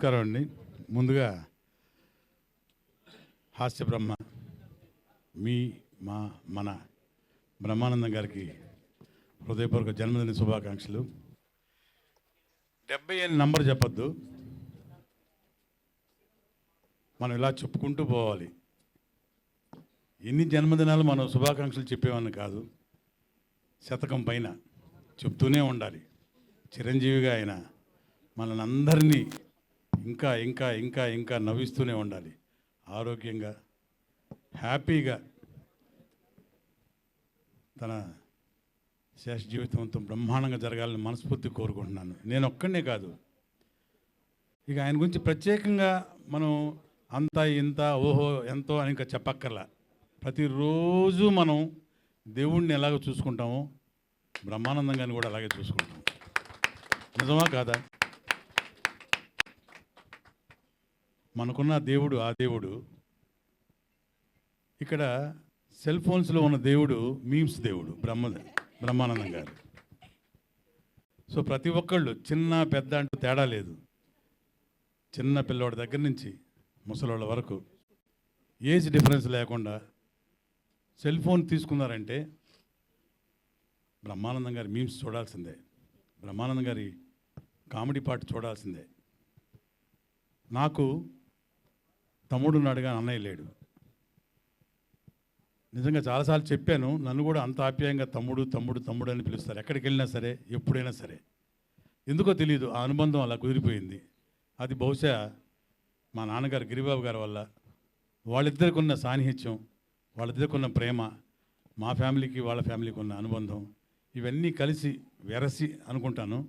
నమస్కారం అండి. ముందుగా హాస్య బ్రహ్మ మన బ్రహ్మానందం గారికి హృదయపూర్వక జన్మదిన శుభాకాంక్షలు. 70 అని నంబర్ చెప్పొద్దు, మనం ఇలా చెప్పుకుంటూ పోవాలి. ఎన్ని జన్మదినాలు మనం శుభాకాంక్షలు చెప్పేవాడిని కాదు, శతకం పైన చెప్తూనే ఉండాలి. చిరంజీవిగా ఆయన మనల్ని అందరినీ ఇంకా ఇంకా ఇంకా ఇంకా నవ్విస్తూనే ఉండాలి. ఆరోగ్యంగా హ్యాపీగా తన శేష జీవితంతో బ్రహ్మాండంగా జరగాలని మనస్ఫూర్తి కోరుకుంటున్నాను. నేను ఒక్కడనే కాదు, ఇక ఆయన గురించి ప్రత్యేకంగా మనం అంత ఇంత ఓహో ఎంతో అని ఇంకా చెప్పక్కర్లా. ప్రతిరోజు మనం దేవుణ్ణి ఎలాగో చూసుకుంటామో బ్రహ్మానందం గారిని కూడా అలాగే చూసుకుంటాం. నిజమా కాదా? మనకున్న దేవుడు ఆ దేవుడు. ఇక్కడ సెల్ ఫోన్స్లో ఉన్న దేవుడు మీమ్స్ దేవుడు బ్రహ్మానందం గారు. సో ప్రతి ఒక్కళ్ళు చిన్న పెద్ద అంటూ తేడా లేదు. చిన్న పిల్లవాడి దగ్గర నుంచి ముసలోళ్ళ వరకు ఏజ్ డిఫరెన్స్ లేకుండా సెల్ ఫోన్ తీసుకున్నారంటే బ్రహ్మానందం గారి మీమ్స్ చూడాల్సిందే, బ్రహ్మానందం గారి కామెడీ పార్ట్ చూడాల్సిందే. నాకు తమ్ముడు ఉన్నాడుగా, అన్నయ్య లేడు. నిజంగా చాలాసార్లు చెప్పాను, నన్ను కూడా అంత ఆప్యాయంగా తమ్ముడు తమ్ముడు తమ్ముడు అని పిలుస్తారు. ఎక్కడికి వెళ్ళినా సరే, ఎప్పుడైనా సరే. ఎందుకో తెలియదు, ఆ అనుబంధం అలా కుదిరిపోయింది. అది బహుశా మా నాన్నగారు గిరిబాబు గారి వల్ల, వాళ్ళిద్దరికి ఉన్న సాన్నిహిత్యం, వాళ్ళిద్దరికి ఉన్న ప్రేమ, మా ఫ్యామిలీకి వాళ్ళ ఫ్యామిలీకి ఉన్న అనుబంధం, ఇవన్నీ కలిసి వెరసి అనుకుంటాను.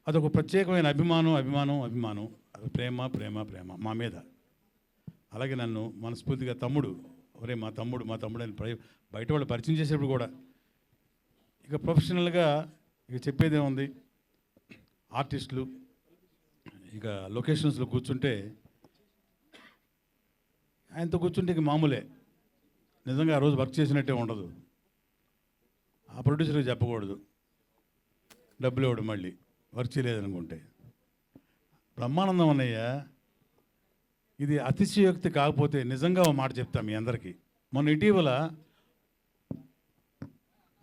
అదొక ప్రత్యేకమైన అభిమానం, అది ప్రేమ ప్రేమ ప్రేమ మా మీద. అలాగే నన్ను మనస్ఫూర్తిగా తమ్ముడు, ఒరే మా తమ్ముడు అని బయట వాళ్ళు పరిచయం చేసేప్పుడు కూడా, ఇక ప్రొఫెషనల్గా ఇక చెప్పేదేముంది, ఆర్టిస్టులు ఇక లొకేషన్స్లో కూర్చుంటే ఆయనతో కూర్చుంటే ఇక మామూలే. నిజంగా ఆ రోజు వర్క్ చేసినట్టే ఉండదు. ఆ ప్రొడ్యూసర్కి చెప్పకూడదు, డబ్బులు ఇవ్వడు మళ్ళీ వర్క్ చేయలేదనుకుంటే. బ్రహ్మానందం అన్నయ్య ఇది అతిశయోక్తి కాకపోతే నిజంగా ఒక మాట చెప్తాం మీ అందరికీ. మొన్న ఇటీవల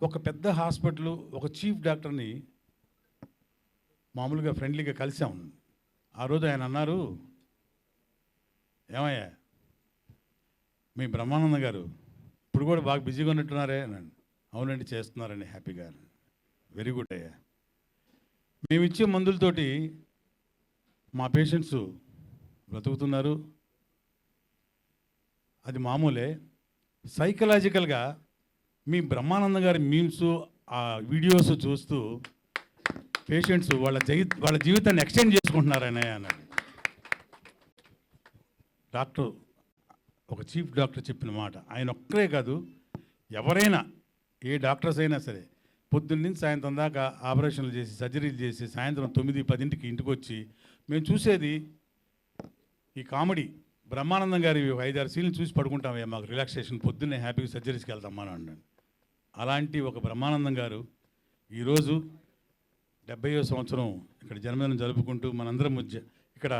ఒక పెద్ద హాస్పిటల్ ఒక చీఫ్ డాక్టర్ని మామూలుగా ఫ్రెండ్లీగా కలిసాం. ఆ రోజు ఆయన అన్నారు, ఏమయ్యా మీ బ్రహ్మానందం గారు ఇప్పుడు కూడా బాగా బిజీగా ఉన్నట్టున్నారే అన్నాను. అవునండి చేస్తున్నారండి హ్యాపీగా. వెరీ గుడ్ అయ్యా. మేము ఇచ్చే మందులతోటి మా పేషెంట్స్ బ్రతుకుతున్నారు, అది మామూలే. సైకలాజికల్గా మీ బ్రహ్మానందం గారి మీమ్స్ ఆ వీడియోస్ చూస్తూ పేషెంట్స్ వాళ్ళ జీవితాన్ని ఎక్స్టెండ్ చేసుకుంటున్నారనే అన్నాడు డాక్టర్. ఒక చీఫ్ డాక్టర్ చెప్పిన మాట. ఆయన ఒక్కరే కాదు, ఎవరైనా ఏ డాక్టర్స్ అయినా సరే పొద్దున్న నుంచి సాయంత్రం దాకా ఆపరేషన్లు చేసి సర్జరీలు చేసి సాయంత్రం 9-10 ఇంటికి వచ్చి మేము చూసేది ఈ కామెడీ. బ్రహ్మానందం గారి 5-6 సీన్లు చూసి పడుకుంటామే, మాకు రిలాక్సేషన్, పొద్దున్నే హ్యాపీగా సర్జరీస్కి వెళ్తాం మనం అన్నాడు. అలాంటి ఒక బ్రహ్మానందం గారు ఈరోజు 70వ సంవత్సరం ఇక్కడ జన్మదినం జరుపుకుంటూ మనందరం ఇక్కడ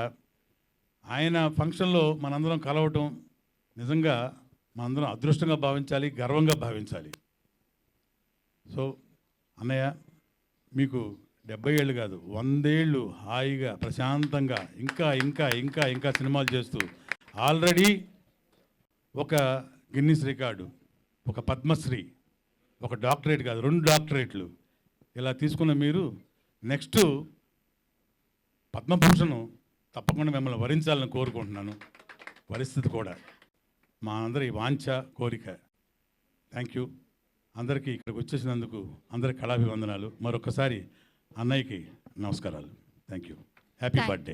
ఆయన ఫంక్షన్లో మనందరం కలవటం నిజంగా మనందరం అదృష్టంగా భావించాలి, గర్వంగా భావించాలి. సో అన్నయ్య మీకు 70 ఏళ్ళు కాదు 100 ఏళ్ళు హాయిగా ప్రశాంతంగా ఇంకా ఇంకా ఇంకా ఇంకా సినిమాలు చేస్తూ ఆల్రెడీ ఒక గిన్నిస్ రికార్డు, ఒక పద్మశ్రీ, ఒక డాక్టరేట్ కాదు 2 డాక్టరేట్లు ఇలా తీసుకున్న మీరు నెక్స్ట్ పద్మభూషణ్ తప్పకుండా మిమ్మల్ని వరించాలని కోరుకుంటున్నాను. పరిస్థితి కూడా మా అందరి వాంఛ కోరిక. థ్యాంక్ యూ అందరికీ. ఇక్కడికి వచ్చేసినందుకు అందరికి కళాభివందనాలు. మరొకసారి అన్నయ్యకి నమస్కారాలు. Thank you. Happy birthday.